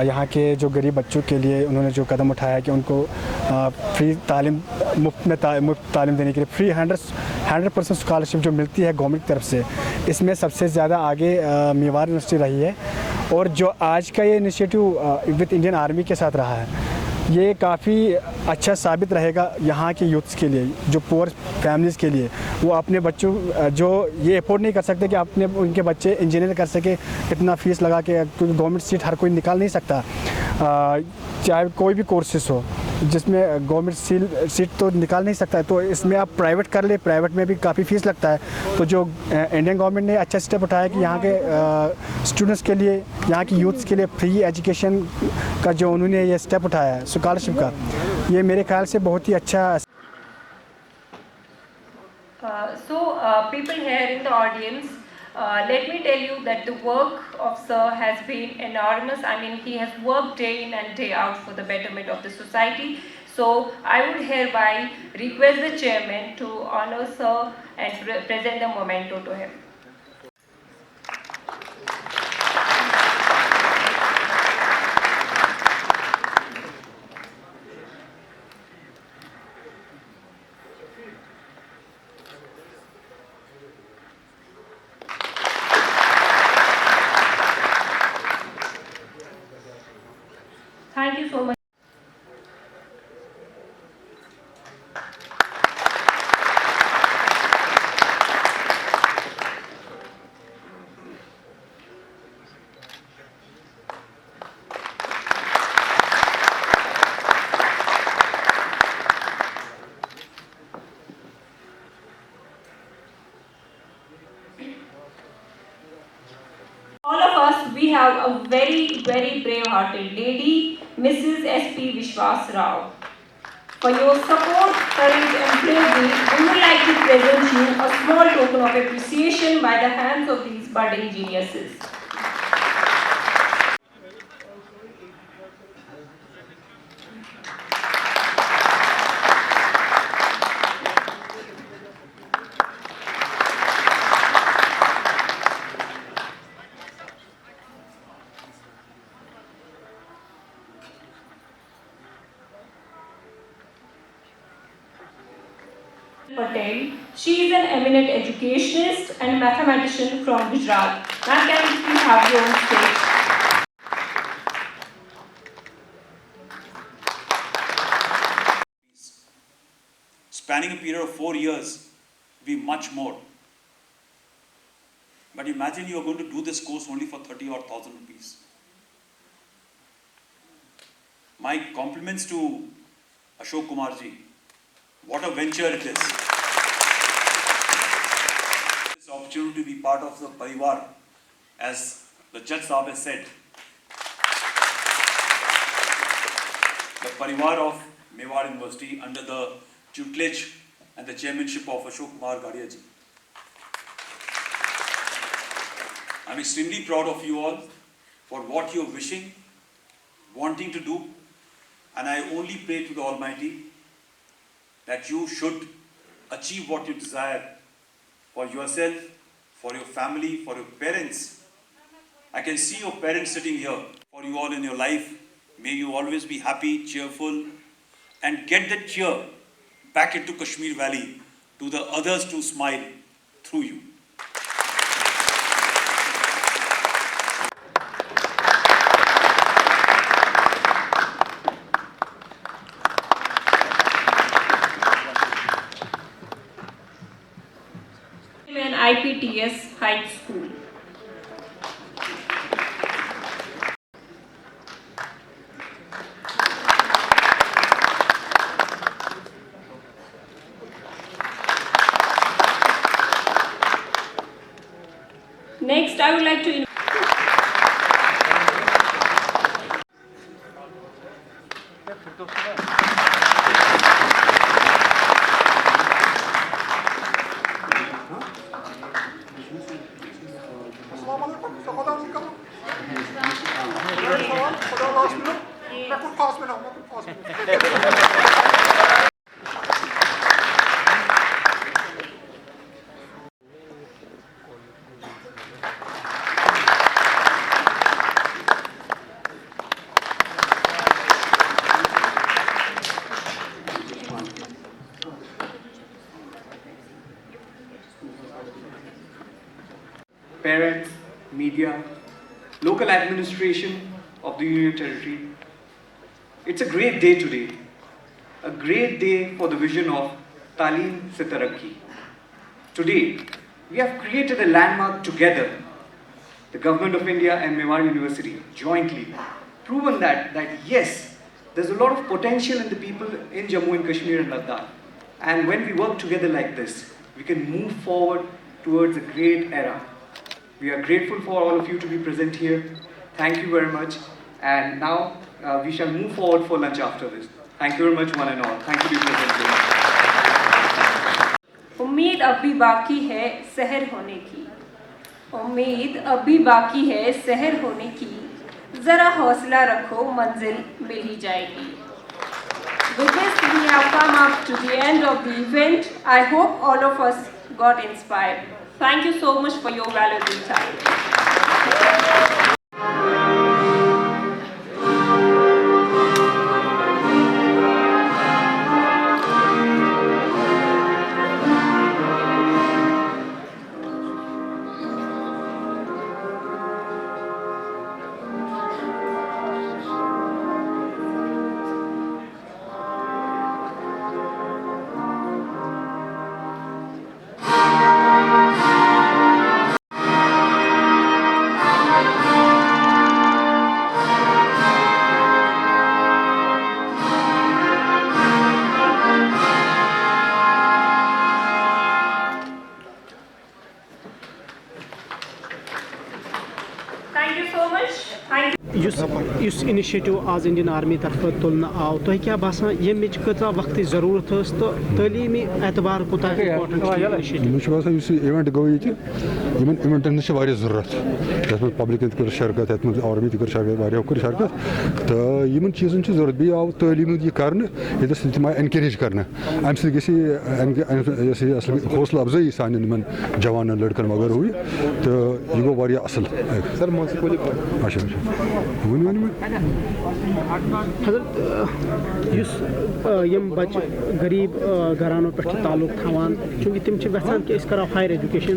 यहाँ के जो गरीब बच्चों के लिए उन्होंने जो कदम उठाया है कि उनको फ्री तालीम मुफ्त तालीम देने के लिए फ्री 100% स्कॉलरशिप जो मिलती है गवर्नमेंट की तरफ से, इसमें सबसे ज़्यादा आगे मेवाड़ यूनिवर्सिटी रही है। और जो आज का ये इनिशिएटिव विद इंडियन आर्मी के साथ रहा है, ये काफ़ी अच्छा साबित रहेगा यहाँ के यूथ्स के लिए, जो पुअर फैमिलीज़ के लिए। वो अपने बच्चों जो ये अफोर्ड नहीं कर सकते कि अपने उनके बच्चे इंजीनियर कर सके इतना फ़ीस लगा के, क्योंकि गवर्नमेंट सीट हर कोई निकाल नहीं सकता, चाहे कोई भी कोर्सेस हो जिसमें गवर्नमेंट सीट तो निकाल नहीं सकता है। तो इसमें आप प्राइवेट कर ले, प्राइवेट में भी काफ़ी फ़ीस लगता है। तो जो इंडियन गवर्नमेंट ने अच्छा स्टेप उठाया कि यहाँ के स्टूडेंट्स के लिए, यहाँ की यूथ्स के लिए फ्री एजुकेशन का जो उन्होंने ये स्टेप उठाया है स्कॉलरशिप का, ये मेरे ख्याल से बहुत ही अच्छा। People here in the audience, let me tell you that the work of Sir has been enormous. I mean, he has worked day in and day out for the betterment of the society. So, I would hereby request the chairman to honor Sir and present the memento to him. Thank you so much. All of us, we have a very, very brave-hearted lady, Mrs. S.P. Vishwas Rao. For your support, courage and bravery, we would like to present you a small token of appreciation by the hands of these budding geniuses. Patel. She is an eminent educationist and mathematician from Gujarat. Ma'am, can we please have you on stage? Spanning a period of 4 years, be much more. But imagine you are going to do this course only for 30,000 rupees. My compliments to Ashok Kumar ji. What a venture it is. This opportunity to be part of the Parivar, as the Judge Saab has said. The Parivar of Mewar University under the tutelage and the chairmanship of Ashok Kumar Gadia ji. I'm extremely proud of you all for what you're wishing, wanting to do, and I only pray to the Almighty that you should achieve what you desire for yourself, for your family, for your parents. I can see your parents sitting here. For you all in your life, may you always be happy, cheerful, and get that cheer back into Kashmir Valley to the others to smile through you. IPTS High School. Next, I would like to parents, media, local administration of the Union Territory. It's a great day today, a great day for the vision of Talim se Tarakki. Today, we have created a landmark together, the Government of India and Mewar University jointly, proven that yes, there's a lot of potential in the people in Jammu and Kashmir and Ladakh. And when we work together like this, we can move forward towards a great era. We are grateful for all of you to be present here. Thank you very much. And now we shall move forward for lunch after this. Thank you very much, one and all. Thank you for being present. उम्मीद अभी बाकी है सहर होने की, उम्मीद अभी बाकी है सहर होने की, जरा हौसला रखो मंजिल मिल ही जाएगी. With this, we have come up to the end of the event. I hope all of us got inspired. Thank you so much for your valuable time. Thank you so much. Thank you. इस initiative आज Indian army तरफ तुलना आव तो क्या बसान यमिच कता वक्त जरूरत तो तालीमी एतबार कोता मुझे बसान इवेंट गो ये इवेंटन जरूरत ये पब्लिक कर शिरकत ये आर्मी कर शिरकत वारियों कर शिरकत तो इन चीज़न जरूरत बी आव तालीम यह कर तम एनकरेज कर अम सह हौसला अफजाई सान जवान लड़कन वगैरह हुई तो यह गो वारिया असल सर अच्छा यम बच्चे गरीब घरानों पे ताल्लुक थवान चूँकि तम वेचान कि करो हायर एजुकेशन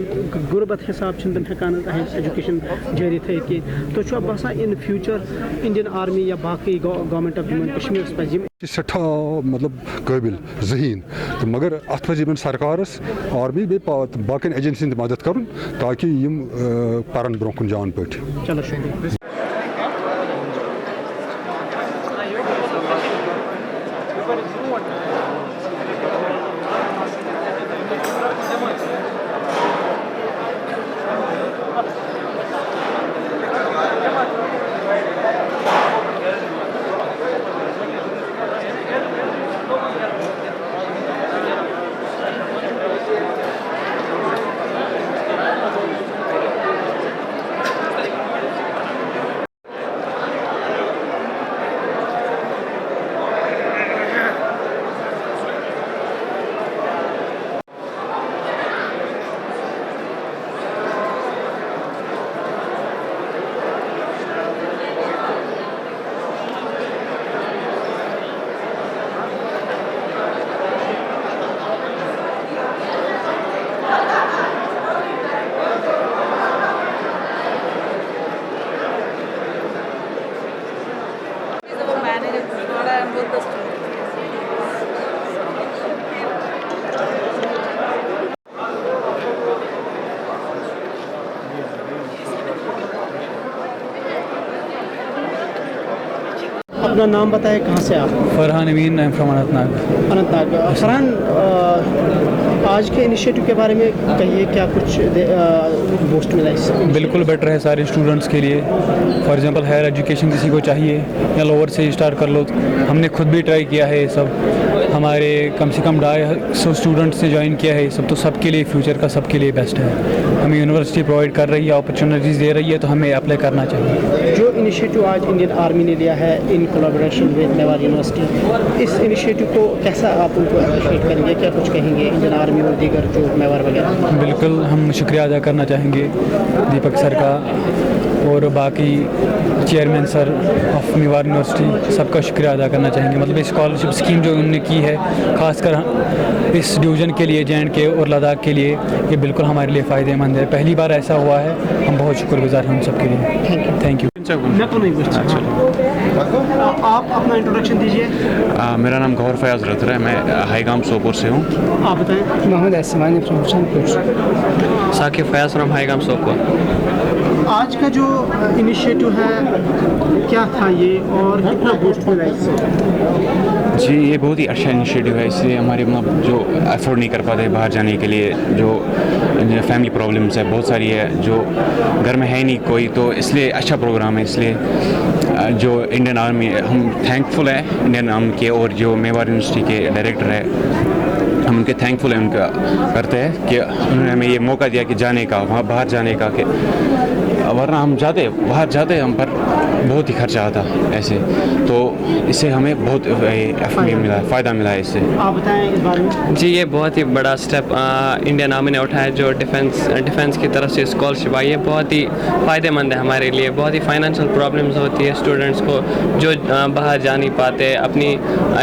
गुरबत हिसाब तम हेकान हायर एजुकेशन जारी थ कह तो बसान इन फ्यूचर इंडियन आर्मी या बाकी गवर्नमेंट ऑफ जम्मू कश्मीर पे सठा मतलब काबिल जहीन तो मगर अत पे सरकारस आर्मी बे बाकी एजेंसी मदद कर ताकि यम पारन ब्रो कुन जान पे चलो शुक्रिया अपना नाम बताएं, कहाँ से आप? Farhan Amin, I am from Anantnag. Anantnag. Farhan, आज के इनिशिएटिव के बारे में कहिए, क्या कुछ बूस्ट मिला इससे? बिल्कुल बेटर है सारे स्टूडेंट्स के लिए। फॉर एग्जांपल हायर एजुकेशन किसी को चाहिए या लोअर से स्टार्ट कर लो, हमने खुद भी ट्राई किया है ये सब। हमारे कम से कम 250 स्टूडेंट्स से ज्वाइन किया है ये सब, तो सबके लिए फ्यूचर का सबके लिए बेस्ट है। हमें यूनिवर्सिटी प्रोवाइड कर रही है, अपॉर्चुनिटीज़ दे रही है, तो हमें अप्लाई करना चाहिए। जो इनिशिएटिव आज इंडियन आर्मी ने लिया है in collaboration with Mewar university, इस इनिशिएटिव को कैसा आप उनको अप्रिशिएट करेंगे? क्या कुछ कहेंगे इंडियन आर्मी और दीगर जो मेवाड़ वगैरह? बिल्कुल, हम शुक्रिया अदा करना चाहेंगे दीपक सर का और बाकी chairman sir of Mewar university, सबका शुक्रिया अदा करना चाहेंगे। मतलब स्कॉलरशिप स्कीम जो उन्होंने की है, ख़ासकर इस डिवीज़न के लिए, J&K और लद्दाख के लिए, ये बिल्कुल हमारे लिए फ़ायदेमंद है। पहली बार ऐसा हुआ है, हम बहुत शुक्रगुजार हैं उन सब के लिए। Thank you. मैं तो नहीं पूछता। आप अपना इंट्रोडक्शन दीजिए। मेरा नाम गौहर फयाज रतरा है, मैं हाईगाम सोपोर से हूँ। आप बताएं। मोहम्मद ऐसमानी फ्रॉम शनपुर। साकिब फयाज फ्रॉम हाईगाम सोपोर। आज का जो इनिशिएटिव है क्या था ये और कितना बूस्ट मिला इससे? जी, ये बहुत ही अच्छा इनिशिएटिव है। इससे हमारे मतलब जो अफोर्ड नहीं कर पाते बाहर जाने के लिए, जो फैमिली प्रॉब्लम्स है बहुत सारी है, जो घर में है नहीं कोई, तो इसलिए अच्छा प्रोग्राम है। इसलिए जो इंडियन आर्मी, हम थैंकफुल है इंडियन आर्मी के, और जो मेवाड़ यूनिवर्सिटी के डायरेक्टर है, हम उनके थैंकफुल हैं, उनका करते हैं कि उन्होंने हमें ये मौका दिया कि जाने का, वहाँ बाहर जाने का, कि वरना हम बाहर जाते हम पर बहुत ही खर्चा आता ऐसे, तो इससे हमें बहुत फ़ायदा मिला है इससे। आप बताएं इस बारे में। जी, ये बहुत ही बड़ा स्टेप इंडियन आर्मी ने उठाया, जो डिफेंस की तरफ से स्कॉलरशिप आई है, बहुत ही फ़ायदेमंद है हमारे लिए। बहुत ही फाइनेंशियल प्रॉब्लम्स होती है स्टूडेंट्स को, जो बाहर जा नहीं पाते, अपनी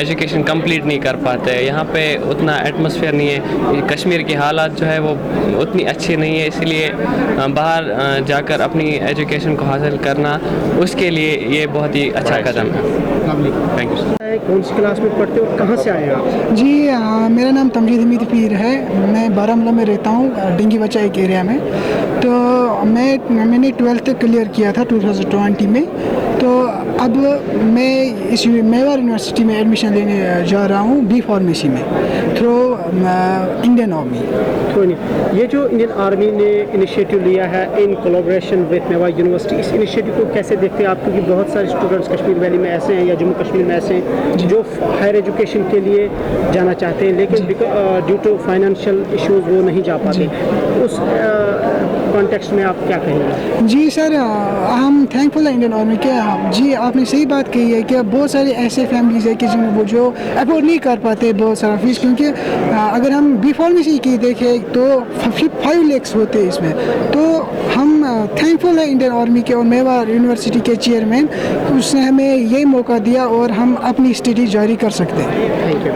एजुकेशन कंप्लीट नहीं कर पाते। यहाँ पे उतना एटमॉस्फेयर नहीं है, कश्मीर की हालात जो है वो उतनी अच्छी नहीं है, इसलिए बाहर जाकर अपनी एजुकेशन को हासिल करना, उसके लिए ये बहुत ही अच्छा कदम है। Thank you sir. कौन सी क्लास में पढ़ते हो, कहाँ से आए आप? जी, मेरा नाम तमजीद हमीद पीर है, मैं बारामूला में रहता हूँ, डिंगी बच्चा एक एरिया में। तो मैंने 12th तक क्लियर किया था 2020 में। तो अब मैं इस मेवाड़ यूनिवर्सिटी में एडमिशन लेने जा रहा हूँ बी फार्मेसी में थ्रू इंडियन आर्मी। ये जो इंडियन आर्मी ने इनिशिएटिव लिया है in collaboration with Mewar university, इस इनिशिएटिव को कैसे देखते हैं आप? क्योंकि बहुत सारे स्टूडेंट्स कश्मीर वैली में ऐसे हैं या जम्मू कश्मीर में ऐसे हैं जो हायर एजुकेशन के लिए जाना चाहते हैं, लेकिन ड्यू टू फाइनेंशियल इश्यूज वो नहीं जा पाते। उस कॉन्टेक्स्ट में आप क्या कहेंगे? जी सर, हम थैंकफुल है इंडियन आर्मी के। जी, आपने सही बात कही है कि बहुत सारी ऐसे फैमिलीज है कि वो जो अफोर्ड नहीं कर पाते बहुत सारा फीस, क्योंकि अगर हम बी फार्मेसी की देखें तो 5 लाख होते हैं इसमें। तो हम थैंकफुल है इंडियन आर्मी के और मेवाड़ यूनिवर्सिटी के चेयरमैन, उसने हमें ये मौका दिया और हम अपनी स्टडी जारी कर सकते हैं। Thank you.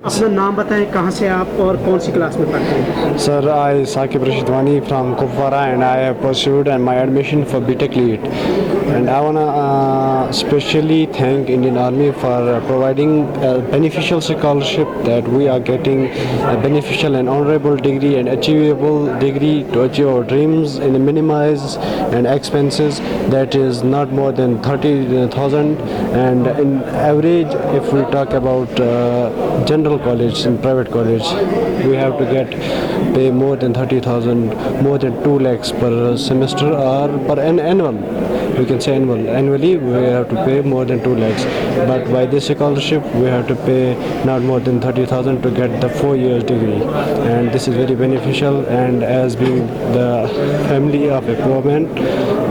अपना नाम बताएं, कहाँ से आप और कौन सी क्लास में पढ़ते हैं? Sir, I Saqib Rashidwani from Kupwara, and I have pursued my admission for BTech Lead. And I wanna specially thank Indian Army for providing a beneficial scholarship that we are getting a beneficial and honorable degree and achievable degree to achieve our dreams and minimize and expenses that is not more than 30,000. And in average, if we talk about general college and private college, we have to pay more than 30,000, more than 2 lakhs per semester or per annual. We can say annually we have to pay more than 2 lakhs, but by this scholarship we have to pay not more than 30,000 to get the 4 years degree, and this is very beneficial. And as being the family of a poor man,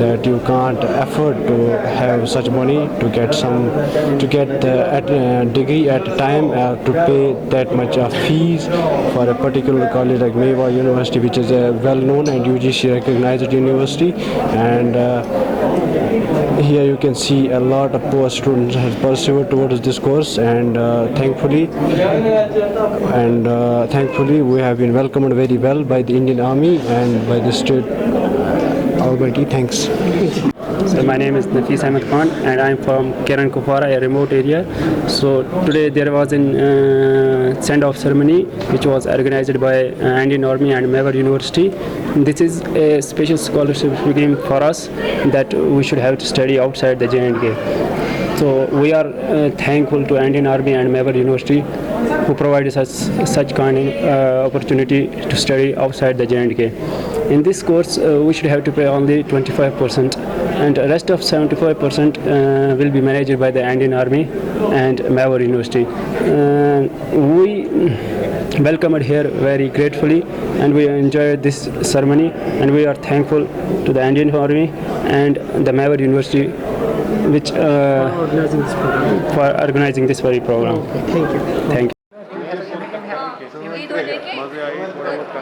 that you can't afford to have such money to get the degree at a time, to pay that much of fees for a particular college like Mewaड़ University, which is a well-known and UGC recognized university. And here you can see a lot of poor students have pursued towards this course, and thankfully we have been welcomed very well by the Indian Army and by the state authority. Thanks. So my name is Nafis Ahmed Khan and I am from Kiran Kupwara, a remote area. So today there was a send-off ceremony which was organized by Indian Army and Mewaड़ University. This is a special scholarship scheme for us that we should have to study outside the J&K. So we are thankful to Indian Army and Mewar University who provided us such kind of opportunity to study outside the J&K. In this course, we should have to pay only 25%, and the rest of 75% will be managed by the Indian Army and Mewar University. We welcomed here very gratefully, and we enjoyed this ceremony, and we are thankful to the Indian Army and the Mewar University which for organizing this very program. Okay, thank you. Thank you.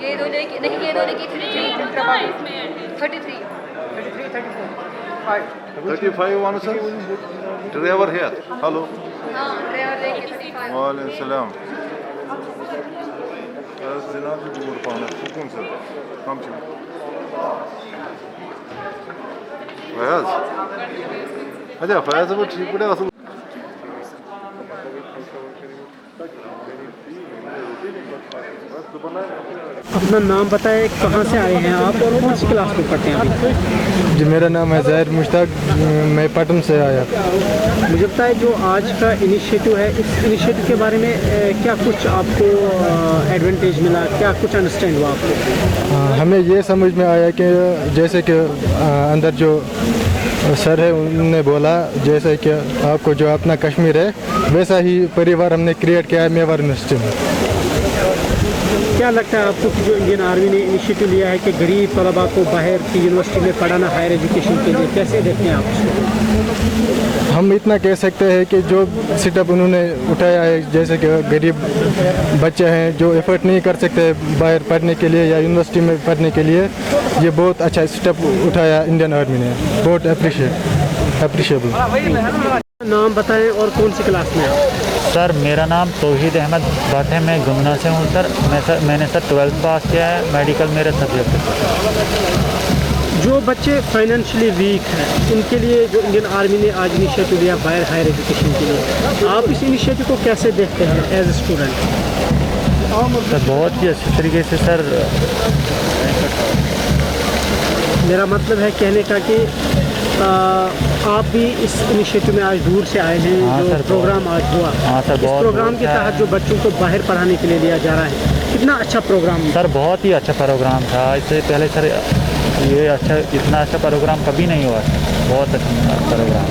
ये दो लेके नहीं, ये दो लेके 33 35 one sir. Driver here. Hello. हाँ driver लेके 35 वालेकुम सलाम. Az cenab-ı Cumhur Paşa hukun sir. Kamçı. Fayaz. अच्छा फयाज वो ठीक पड़े असल अपना नाम बताएं, कहाँ से आए हैं आप और कौन सी क्लास में पढ़ते हैं अभी? जी मेरा नाम है ज़ाहिर मुश्ताक, मैं पटन से आया। मुझे बताएं जो आज का इनिशिएटिव है, इस इनिशिएटिव के बारे में क्या कुछ आपको एडवांटेज मिला, क्या कुछ अंडरस्टैंड हुआ आपको? हमें ये समझ में आया कि जैसे कि अंदर जो सर है उन्होंने बोला जैसे कि आपको जो अपना कश्मीर है वैसा ही परिवार हमने क्रिएट किया है मेवाड़ यूनिवर्सिटी में। क्या लगता है आपको कि जो इंडियन आर्मी ने इनिशिएटिव लिया है कि गरीब तलबा को बाहर की यूनिवर्सिटी में पढ़ाना हायर एजुकेशन के लिए, कैसे देखते हैं आप उसको? हम इतना कह सकते हैं कि जो सेटअप उन्होंने उठाया है, जैसे कि गरीब बच्चे हैं जो एफर्ट नहीं कर सकते बाहर पढ़ने के लिए या यूनिवर्सिटी में पढ़ने के लिए, ये बहुत अच्छा स्टेप उठाया इंडियन आर्मी ने, बहुत अप्रिशिएबल। नाम बताएं और कौन सी क्लास में आप? सर मेरा नाम तौहीद अहमद भट्ट है, मैं गुमना से हूँ सर। मैंने सर 12th पास किया है, मेडिकल मेरा सब्जेक्ट है। जो बच्चे फाइनेंशियली वीक हैं उनके लिए जो इंडियन आर्मी ने आज इनिशिएटिव लिया बाहर हायर एजुकेशन के लिए, आप इस इनिशिएटिव को कैसे देखते हैं एज ए स्टूडेंट? सर बहुत ही अच्छे तरीके से सर। मेरा मतलब है कहने का कि आप भी इस इनिशिएटिव में आज दूर से आए हैं। हाँ, जो प्रोग्राम आज हुआ, सर, इस प्रोग्राम के तहत जो बच्चों को बाहर पढ़ाने के लिए लिया जा रहा है, कितना अच्छा प्रोग्राम सर? बहुत ही अच्छा प्रोग्राम था। इससे पहले सर ये अच्छा इतना अच्छा प्रोग्राम कभी नहीं हुआ, बहुत अच्छा प्रोग्राम।